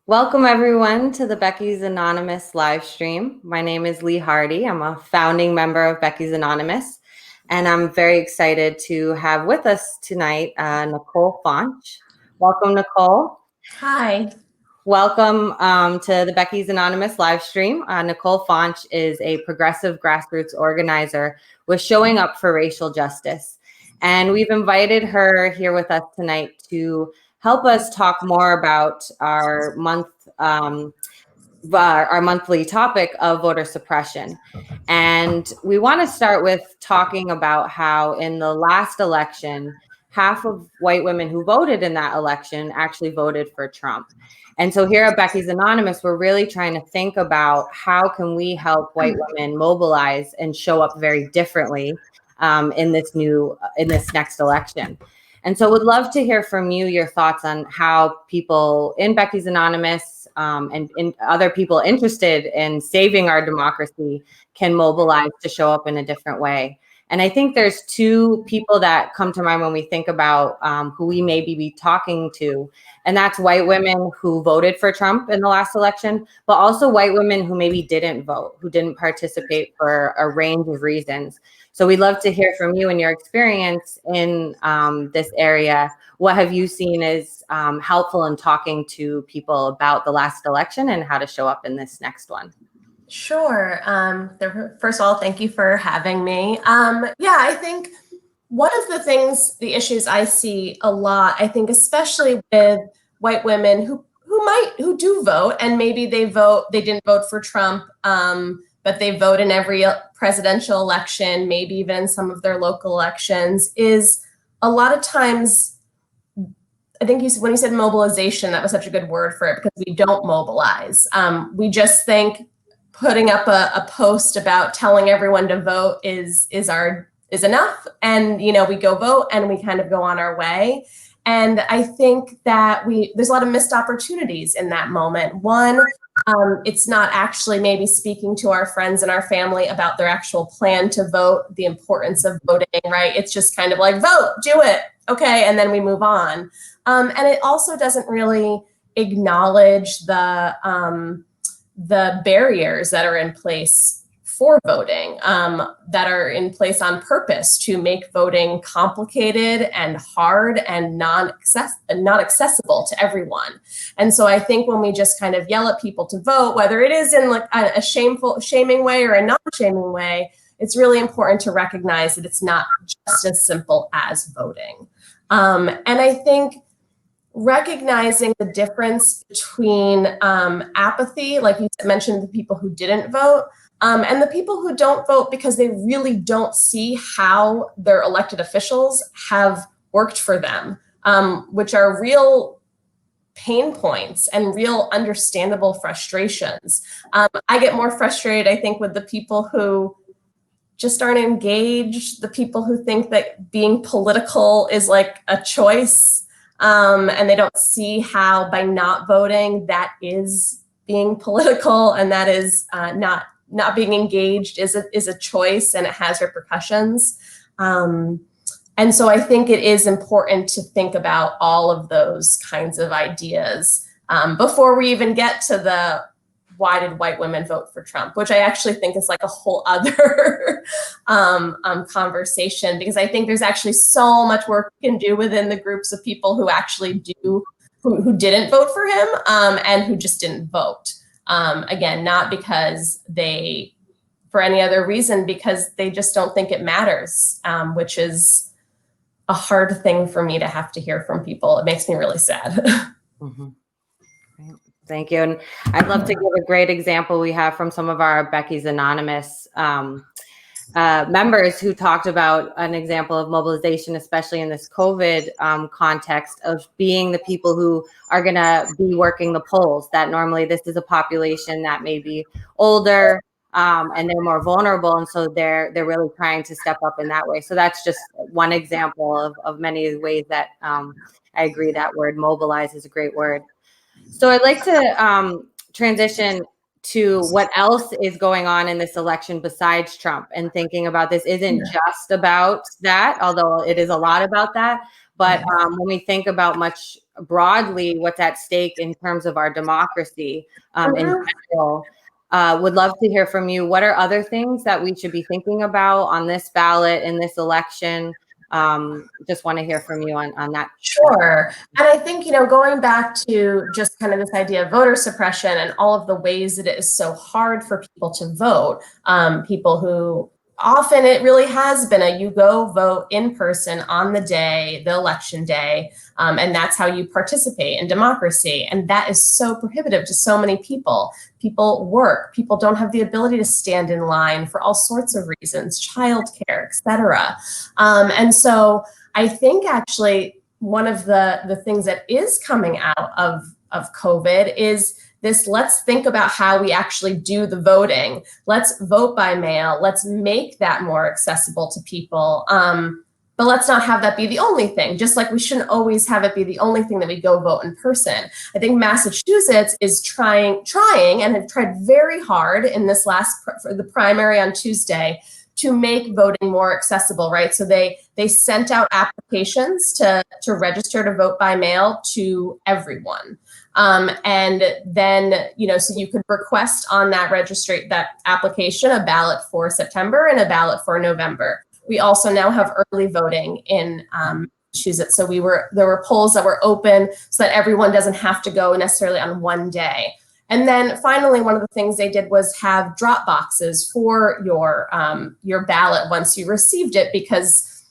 Welcome everyone to the Becky's Anonymous live stream. My name is Lee Hardy. I'm a founding member of Becky's Anonymous, and I'm very excited to have with us tonight Nicole Fonsh. Welcome, Nicole. Hi. Welcome to the Becky's Anonymous live stream. Nicole Fonsh is a progressive grassroots organizer with Showing Up for Racial Justice. And we've invited her here with us tonight to help us talk more about our monthly topic of voter suppression. And we want to start with talking about how in the last election, half of white women who voted in that election actually voted for Trump. And so here at Becky's Anonymous, we're really trying to think about how can we help white women mobilize and show up very differently in this next election. And so would love to hear from you your thoughts on how people in Becky's Anonymous and in other people interested in saving our democracy can mobilize to show up in a different way. And I think there's two people that come to mind when we think about who we may be talking to. And that's white women who voted for Trump in the last election, but also white women who maybe didn't vote, who didn't participate for a range of reasons. So we'd love to hear from you and your experience in this area. What have you seen as helpful in talking to people about the last election and how to show up in this next one? Sure. First of all, thank you for having me. I think one of the issues I see a lot, I think especially with white women who do vote, and maybe they didn't vote for Trump, but they vote in every presidential election, maybe even in some of their local elections, is a lot of times, I think when you said mobilization, that was such a good word for it, because we don't mobilize. We just think putting up a post about telling everyone to vote is enough, and we go vote and we kind of go on our way. And I think that there's a lot of missed opportunities in that moment. One, it's not actually maybe speaking to our friends and our family about their actual plan to vote, the importance of voting, right? It's just kind of like, vote, do it, okay, and then we move on. And it also doesn't really acknowledge the barriers that are in place for voting, that are in place on purpose to make voting complicated and hard and not accessible to everyone. And so I think when we just kind of yell at people to vote, whether it is in like a shaming way or a non-shaming way, it's really important to recognize that it's not just as simple as voting. And I think recognizing the difference between apathy, like you mentioned, the people who didn't vote, and the people who don't vote because they really don't see how their elected officials have worked for them, which are real pain points and real understandable frustrations. I get more frustrated, I think, with the people who just aren't engaged, the people who think that being political is like a choice, and they don't see how by not voting, that is being political, and that is not being engaged is a choice, and it has repercussions. And so I think it is important to think about all of those kinds of ideas before we even get to the why did white women vote for Trump, which I actually think is like a whole other conversation, because I think there's actually so much work we can do within the groups of people who actually who didn't vote for him, and who just didn't vote. Again, not because for any other reason, because they just don't think it matters, which is a hard thing for me to have to hear from people. It makes me really sad. Mm-hmm. Thank you. And I'd love to give a great example we have from some of our Becky's Anonymous members who talked about an example of mobilization, especially in this COVID context, of being the people who are going to be working the polls. That normally this is a population that may be older and they're more vulnerable, and so they're really trying to step up in that way. So that's just one example of many ways that I agree that word mobilize is a great word. So I'd like to transition to what else is going on in this election besides Trump, and thinking about this isn't just about that, although it is a lot about that, But when we think about much broadly what's at stake in terms of our democracy in general, would love to hear from you. What are other things that we should be thinking about on this ballot in this election? Just want to hear from you on that. Sure. And I think, going back to just kind of this idea of voter suppression and all of the ways that it is so hard for people to vote, people who often it really has been you go vote in person on the day, the election day, and that's how you participate in democracy. And that is so prohibitive to so many people. People work, people don't have the ability to stand in line for all sorts of reasons, childcare, et cetera. And so I think actually one of the things that is coming out of COVID is this, let's think about how we actually do the voting. Let's vote by mail. Let's make that more accessible to people. But let's not have that be the only thing, just like we shouldn't always have it be the only thing that we go vote in person. I think Massachusetts is trying and have tried very hard in this for the primary on Tuesday to make voting more accessible, right? So they sent out applications to register to vote by mail to everyone. And then, so you could request on that application a ballot for September and a ballot for November. We also now have early voting in Massachusetts. So there were polls that were open so that everyone doesn't have to go necessarily on one day. And then finally, one of the things they did was have drop boxes for your ballot once you received it, because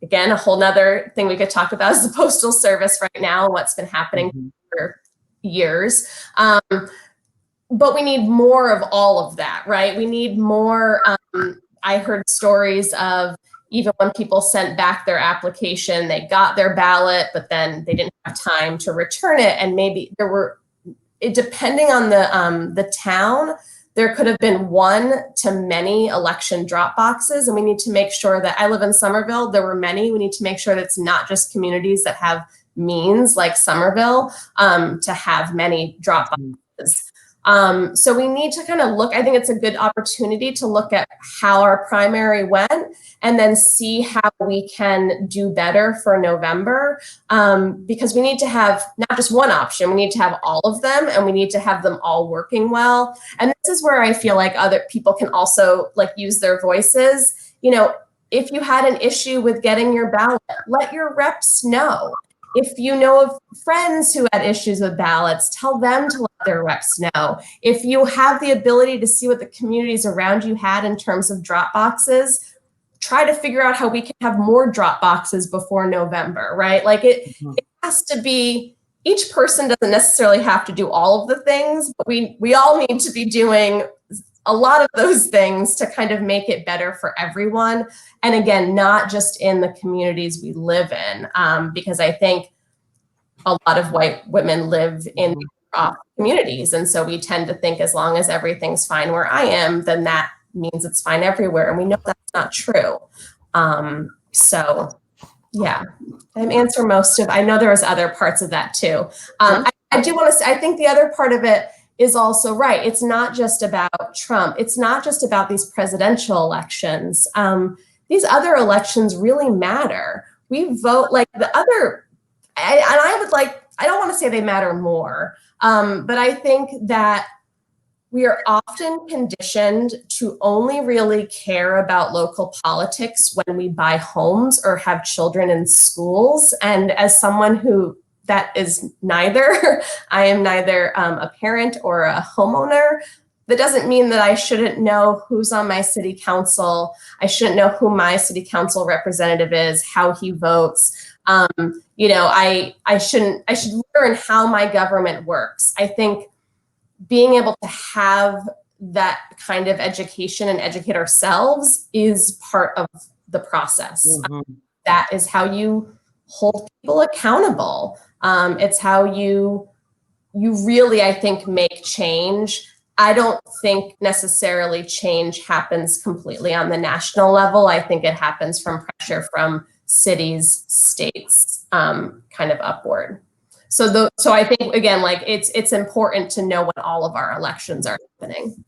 again, a whole nother thing we could talk about is the Postal Service right now, what's been happening for years. But we need more of all of that, right? We need more. I heard stories of even when people sent back their application, they got their ballot, but then they didn't have time to return it. And maybe depending on the town, there could have been one to many election drop boxes. And we need to make sure that, I live in Somerville, there were many. We need to make sure that it's not just communities that have means like Somerville to have many drop boxes. So we need to kind of look, I think it's a good opportunity to look at how our primary went and then see how we can do better for November, because we need to have not just one option, we need to have all of them, and we need to have them all working well. And this is where I feel like other people can also use their voices. If you had an issue with getting your ballot, let your reps know. If you know of friends who had issues with ballots, tell them to let their reps know. If you have the ability to see what the communities around you had in terms of drop boxes, try to figure out how we can have more drop boxes before November, right? It has to be, each person doesn't necessarily have to do all of the things, but we all need to be doing a lot of those things to kind of make it better for everyone. And again, not just in the communities we live in, because I think a lot of white women live in communities. And so we tend to think as long as everything's fine where I am, then that means it's fine everywhere. And we know that's not true. So yeah, I answer most of, I know there was other parts of that too. I do want to say, I think the other part of it is also right. It's not just about Trump. It's not just about these presidential elections. These other elections really matter. We vote I don't want to say they matter more, but I think that we are often conditioned to only really care about local politics when we buy homes or have children in schools. And as someone who that is neither, I am neither a parent or a homeowner. That doesn't mean that I shouldn't know who's on my city council. I shouldn't know who my city council representative is, how he votes. I should learn how my government works. I think being able to have that kind of education and educate ourselves is part of the process. That is how you hold people accountable. It's how you really, I think, make change. I don't think necessarily change happens completely on the national level. I think it happens from pressure from cities, states, kind of upward. So I think, again, it's important to know when all of our elections are happening.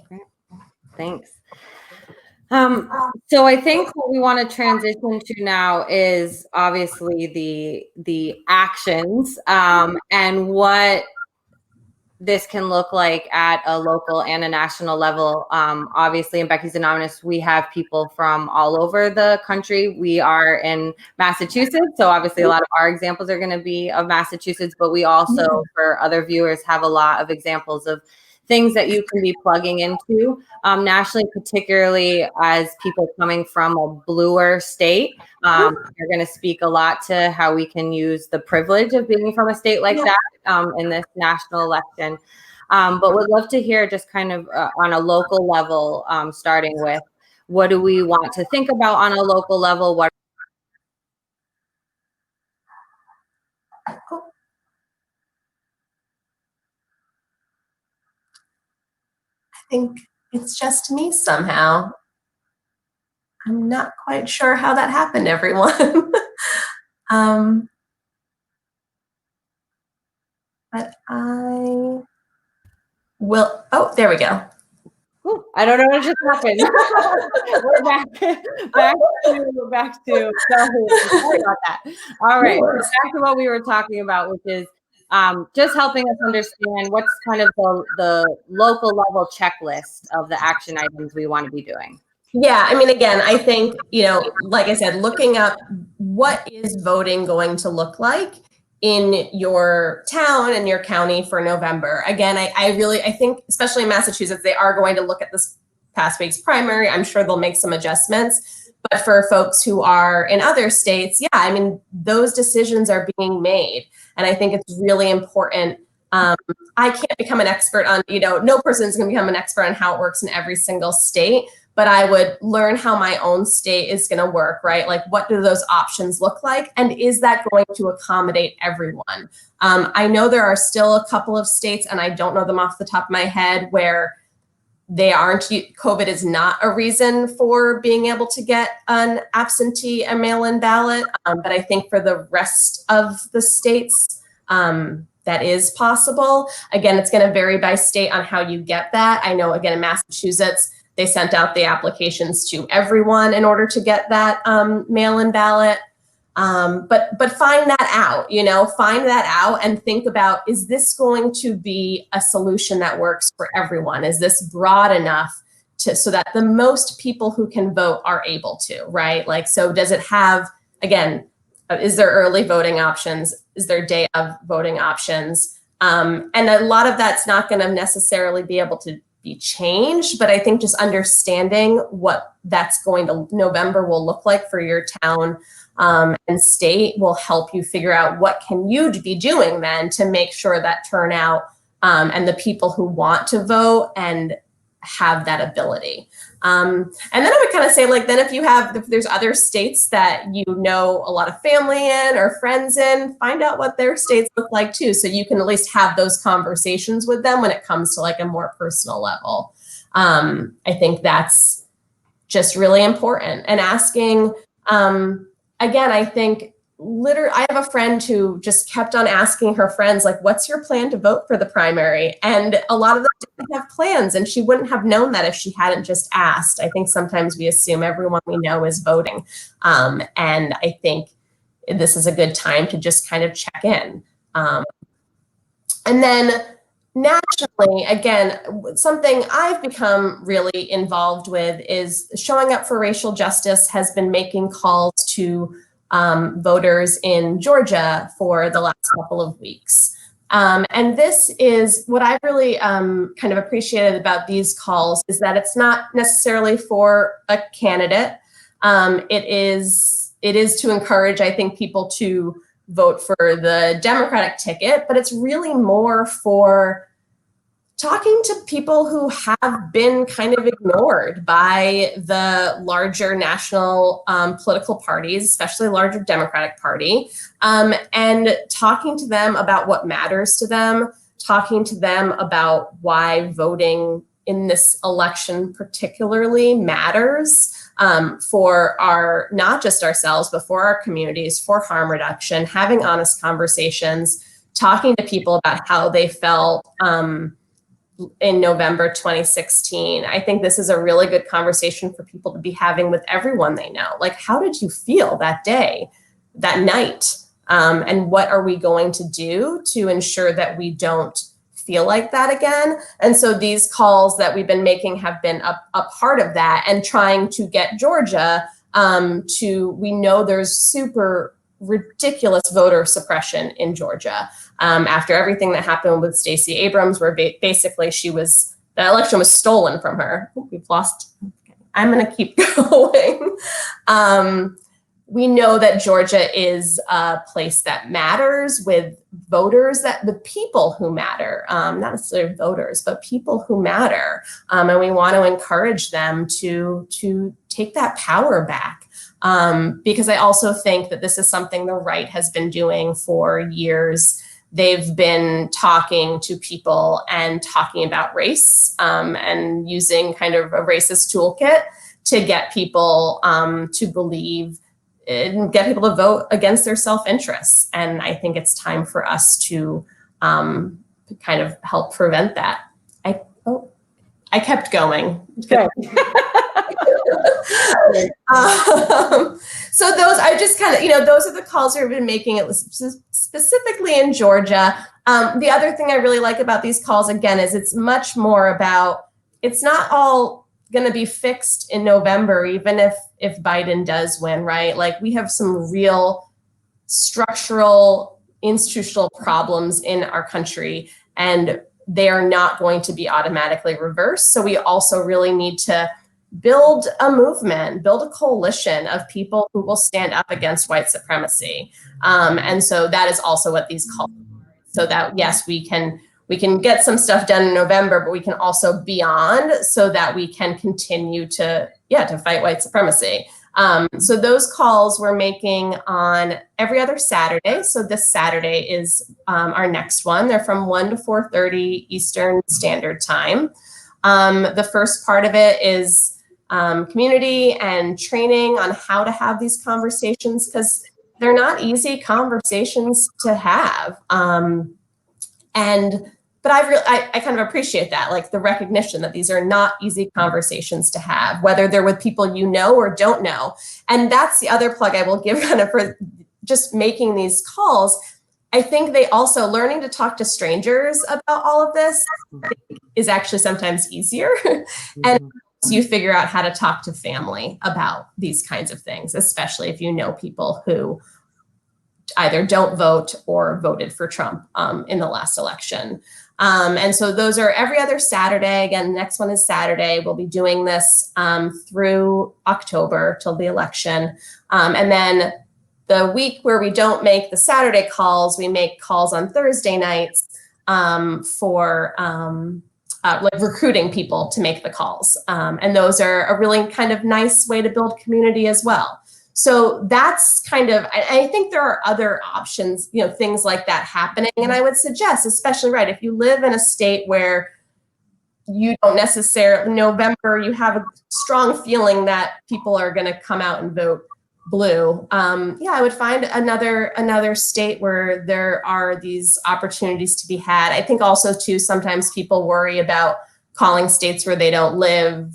Great. Thanks. So I think what we want to transition to now is obviously the actions, and what this can look like at a local and a national level. Obviously, in Becky's Anonymous, we have people from all over the country. We are in Massachusetts, so obviously a lot of our examples are going to be of Massachusetts, but we also, for other viewers, have a lot of examples of things that you can be plugging into nationally, particularly as people coming from a bluer state. You're going to speak a lot to how we can use the privilege of being from a state like that in this national election. But would love to hear just kind of on a local level, starting with what do we want to think about on a local level? What I think it's just me somehow. I'm not quite sure how that happened, everyone. But I will, oh, there we go. Ooh, I don't know what just happened. We're back to sorry about that. All right, so back to what we were talking about, which is just helping us understand what's kind of the local level checklist of the action items we want to be doing. Yeah, I mean, again, I think, you know, like I said, looking up what is voting going to look like in your town and your county for November. Again, I think, especially in Massachusetts, they are going to look at this past week's primary. I'm sure they'll make some adjustments. But for folks who are in other states, yeah, I mean, those decisions are being made. And I think it's really important. I can't become an expert on, you know, no person's going to become an expert on how it works in every single state. But I would learn how my own state is going to work, right? Like, what do those options look like? And is that going to accommodate everyone? I know there are still a couple of states, and I don't know them off the top of my head, where they aren't, COVID is not a reason for being able to get an absentee, a mail-in ballot. But I think for the rest of the states, that is possible. Again, it's going to vary by state on how you get that. I know, again, in Massachusetts, they sent out the applications to everyone in order to get that mail-in ballot. But find that out, you know, find that out and think about, is this going to be a solution that works for everyone? Is this broad enough so that the most people who can vote are able to, right? Like, so does it have, again, is there early voting options? Is there day of voting options? And a lot of that's not going to necessarily be able to be changed, but I think just understanding what that's going to November will look like for your town and state will help you figure out what can you be doing then to make sure that turnout and the people who want to vote and have that ability. And then I would kind of say, like, then if there's other states that you know a lot of family in or friends in, find out what their states look like too, so you can at least have those conversations with them when it comes to like a more personal level. I think that's just really important. And asking, again, I think I have a friend who just kept on asking her friends, like, what's your plan to vote for the primary? And a lot of them didn't have plans, and she wouldn't have known that if she hadn't just asked. I think sometimes we assume everyone we know is voting. And I think this is a good time to just kind of check in. And then nationally, again, something I've become really involved with is Showing Up for Racial Justice has been making calls to voters in Georgia for the last couple of weeks. And this is what I really kind of appreciated about these calls, is that it's not necessarily for a candidate. It is to encourage, I think, people to vote for the Democratic ticket, but it's really more for talking to people who have been kind of ignored by the larger national political parties, especially larger Democratic Party, and talking to them about what matters to them, talking to them about why voting in this election particularly matters for not just ourselves, but for our communities, for harm reduction, having honest conversations, talking to people about how they felt in November 2016. I think this is a really good conversation for people to be having with everyone they know. Like, how did you feel that day, that night? And what are we going to do to ensure that we don't feel like that again? And so these calls that we've been making have been a part of that, and trying to get Georgia we know there's super ridiculous voter suppression in Georgia. After everything that happened with Stacey Abrams, where basically the election was stolen from her. We've lost. I'm going to keep going. We know that Georgia is a place that matters, with voters, that the people who matter, not necessarily voters, but people who matter. And we want to encourage them to take that power back. Because I also think that this is something the right has been doing for years. They've been talking to people and talking about race, and using kind of a racist toolkit to get people to believe and get people to vote against their self-interests. And I think it's time for us to kind of help prevent that. I kept going. Sure. So those, I just kind of, those are the calls we've been making, it was specifically in Georgia. The other thing I really like about these calls, again, is it's much more about, it's not all going to be fixed in November, even if Biden does win, right? Like, we have some real structural, institutional problems in our country, and they are not going to be automatically reversed. So we also really need to build a movement, build a coalition of people who will stand up against white supremacy. And so that is also what these calls are. So that, yes, we can get some stuff done in November, but we can also beyond, so that we can continue to fight white supremacy. So those calls we're making on every other Saturday. So this Saturday is our next one. They're from 1 to 4:30 Eastern Standard Time. The first part of it is community and training on how to have these conversations, because they're not easy conversations to have. But I kind of appreciate that, like the recognition that these are not easy conversations to have, whether they're with people you know or don't know. And that's the other plug I will give kind of for just making these calls. I think they also, learning to talk to strangers about all of this is actually sometimes easier. And so you figure out how to talk to family about these kinds of things, especially if you know people who either don't vote or voted for Trump in the last election. And so those are every other Saturday. Again, the next one is Saturday. We'll be doing this through October till the election. And then the week where we don't make the Saturday calls, we make calls on Thursday nights for like recruiting people to make the calls. And those are a really kind of nice way to build community as well. So that's kind of, I think there are other options, things like that happening. And I would suggest, especially, right, if you live in a state where you don't necessarily, November, you have a strong feeling that people are going to come out and vote blue. I would find another state where there are these opportunities to be had. I think also too, sometimes people worry about calling states where they don't live,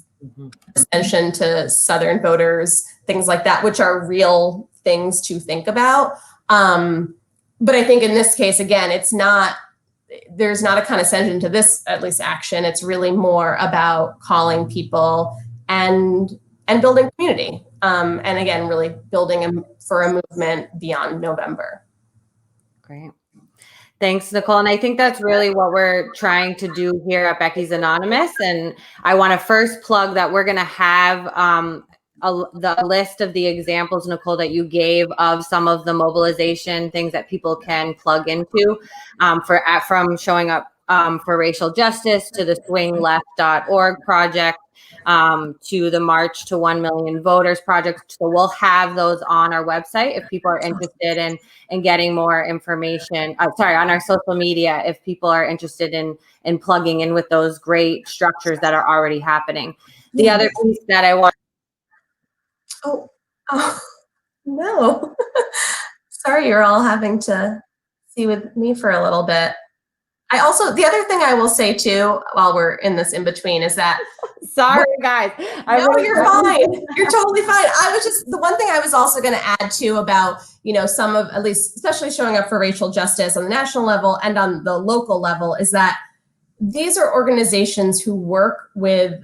extension to Southern voters, things like that, which are real things to think about. But I think in this case, again, there's not a condescension to this, at least action. It's really more about calling people and building community. And again, really building for a movement beyond November. Great. Thanks, Nicole. And I think that's really what we're trying to do here at Becky's Anonymous. And I want to first plug that we're going to have the list of the examples, Nicole, that you gave of some of the mobilization things that people can plug into from showing up for racial justice to the swingleft.org project, to the March to 1 Million Voters project. So we'll have those on our website if people are interested in getting more information. On our social media, if people are interested in plugging in with those great structures that are already happening. The other piece that I want. Oh no. Sorry, you're all having to see with me for a little bit. I also, the other thing I will say too, while we're in this in between, is that sorry, guys. No, you're fine. You're totally fine. I was just, the one thing I was also going to add too about, some of, at least, especially showing up for racial justice on the national level and on the local level, is that these are organizations who work with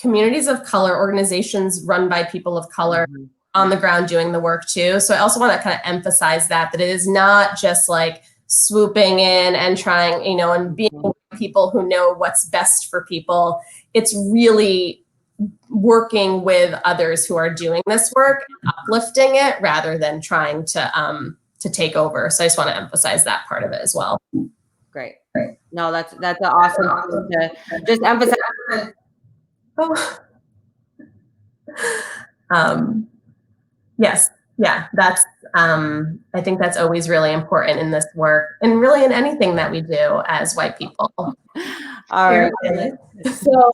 communities of color, organizations run by people of color on the ground doing the work too. So I also want to kind of emphasize that it is not just like swooping in and trying, and being people who know what's best for people. It's really working with others who are doing this work, uplifting it rather than trying to take over. So I just want to emphasize that part of it as well. Great. No, that's an awesome thing to just emphasize. Yes. Yeah. That's, I think that's always really important in this work and really in anything that we do as white people. All right. So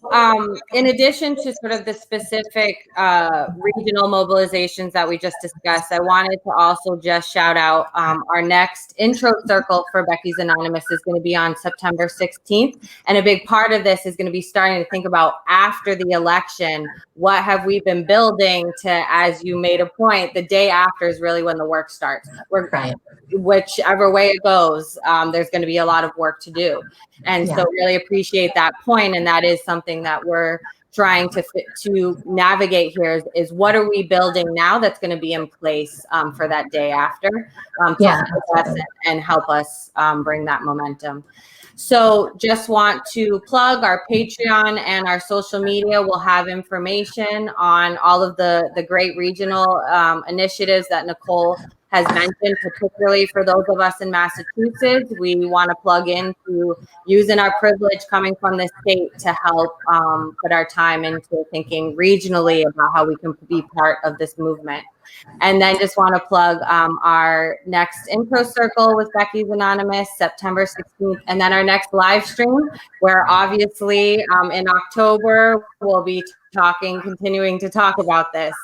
in addition to sort of the specific regional mobilizations that we just discussed, I wanted to also just shout out our next intro circle for Becky's Anonymous is going to be on September 16th. And a big part of this is going to be starting to think about after the election, what have we been building to, as you made a point, the day after is really when the work starts. Whichever way it goes, there's going to be a lot of work to do. And so really appreciate that point. And that is something that we're trying to navigate here is what are we building now that's going to be in place for that day after and help us bring that momentum. So just want to plug our Patreon and our social media. We'll have information on all of the great regional initiatives that Nicole has mentioned, particularly for those of us in Massachusetts. We want to plug into using our privilege coming from the state to help put our time into thinking regionally about how we can be part of this movement. And then just want to plug our next intro circle with Becky's Anonymous, September 16th, and then our next live stream, where obviously in October, we'll be continuing to talk about this.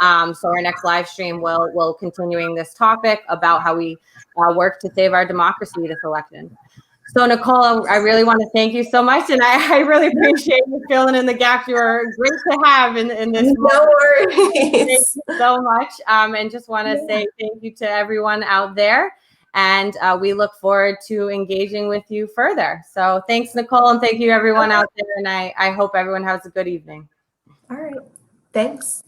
So our next live stream will continuing this topic about how we work to save our democracy this election. So Nicole, I really want to thank you so much, and I really appreciate you filling in the gaps. You are great to have in this. No worries. Thank you so much, and just want to say thank you to everyone out there, and we look forward to engaging with you further. So thanks, Nicole, and thank you everyone out there, and I hope everyone has a good evening. All right, thanks.